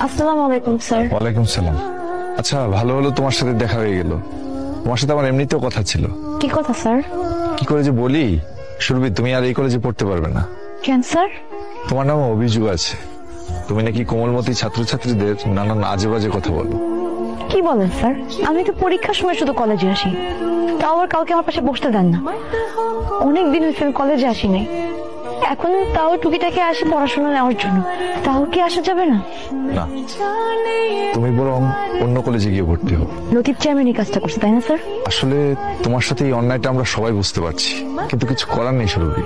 আসসালামু আলাইকুম স্যার। ওয়ালাইকুম সালাম। আচ্ছা, ভালো হলো তোমার সাথে দেখা হয়ে গেল। তোমার সাথে আমার এমনিতেও কথা ছিল। কি কথা স্যার? কি করে যে বলি, সুরভি তুমি আর এই কলেজে পড়তে পারবে না। কেন স্যার? তোমার নামে অভিযোগ আছে, তুমি নাকি কোমলমতি ছাত্রছাত্রীদের নানান আজে বাজে কথা বলো। কি বলেন স্যার? আমি তো পরীক্ষার সময় শুধু কলেজে আসি, তাও আর কাউকে আমার পাশে বসতে দেন না। অনেক দিন হয়েছে আমি কলেজে আসি নাই, এখন তাও টুকিটাকে আসি পড়াশোনা নেওয়ার জন্য। তাও কি আসা যাবে না? না, তুমি বরং অন্য কলেজে গিয়ে ভর্তি হও। লতিফ চেয়ারম্যান এই কাজটা করছে, তাই না স্যার? আসলে তোমার সাথে এই অন্যায়টা আমরা সবাই বুঝতে পারছি, কিন্তু কিছু করার নেই সুরভি।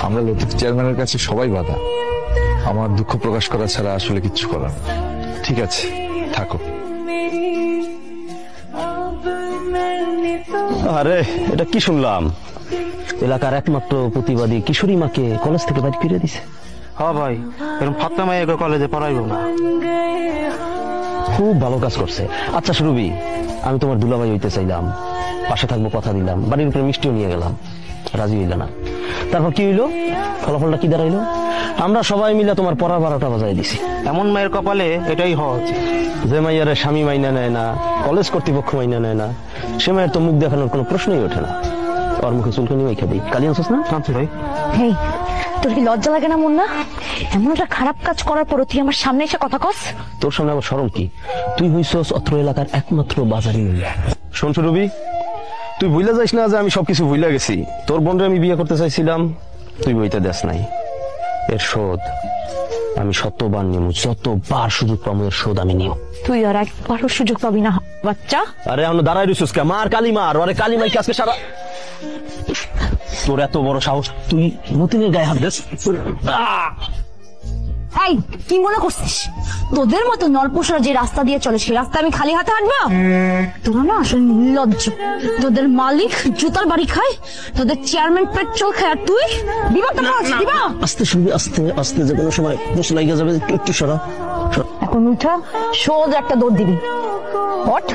আমরা লতিফ চেয়ারম্যানের কাছে সবাই বাধা। আমার দুঃখ প্রকাশ করা ছাড়া আসলে কিচ্ছু করার নেই। ঠিক আছে, থাকো। আরে এটা কি শুনলাম, এলাকার একমাত্র প্রতিবাদী কিশোরী মাকে কলেজ থেকে বাইরে ফিরে দিছে। হ্যাঁ ভাই, এরকম ফাত্তা মাইয়াকে কলেজে পড়াইবো না। খুব ভালো কাজ করছে। আচ্ছা সুরভি, আমি তোমার দুলাভাই হইতে চাইলাম, পাশে থাকবো কথা দিলাম, বাড়ির উপরে মিষ্টিও নিয়ে গেলাম, রাজি হইল না। তারপর কি হইলো, ফলাফলটা কি দাঁড়াইলো? আমরা সবাই মিলে তোমার পড়া 12টা বাজাই দিছি। এমন মায়ের কপালে এটাই হওয়া উচিত। যে মাইয়ারে স্বামী মাইনা নেয় না, কলেজ কর্তৃপক্ষ মাইনা নেয় না, সে মায়ের তো মুখ দেখানোর কোনো প্রশ্নই ওঠে না। ওর মুখে চুলকানি মাইখা দিই। কালি আনছিস না? আনছি ভাই। হেই, তোর কি লজ্জা লাগে না মুন্না? এমন একটা খারাপ কাজ করার পর তুই আমার সামনে এসে কথা কস? তোর সামনে আবার শরম কি? তুই হইছস অত্র এলাকার একমাত্র বাজারি মহিলা। শোন সুরভি, তুই ভুলে যাইস না যে আমি সবকিছু ভুলে গেছি। তোর বোনরে আমি বিয়ে করতে চাইছিলাম, তুই বইতে দেস নাই। এর শোধ আমি শতবার নিব, যতবার সুযোগ পাবো এর শোধ আমি নিব। তুই আর একবারও সুযোগ পাবি না বাচ্চা। আরে আমরা দাঁড়াই রইছিস কে? মার কালি মার, আরে কালি মাইকে আজকে সারা। তোর এত বড় সাহস, তুই মতিনের গায়ে হাত দিস? এই, কি মনে করছিস তোদের মতো নরপোষরা যে রাস্তা দিয়ে চলে সেই রাস্তা আমি খালি হাতে হাঁটবো? তোরা না আসলে নির্লজ্জ। তোদের মালিক জুতার বাড়ি খায়, তোদের চেয়ারম্যান পেট্রোল খায়, আর তুই বিবাহটা খাওয়াস। দিবা আস্তে শুনবি, আস্তে আস্তে, যে কোনো সময় বসে লাগিয়ে যাবে। একটু সরা। এখন উঠা, সোজা একটা দৌড় দিবি। হট।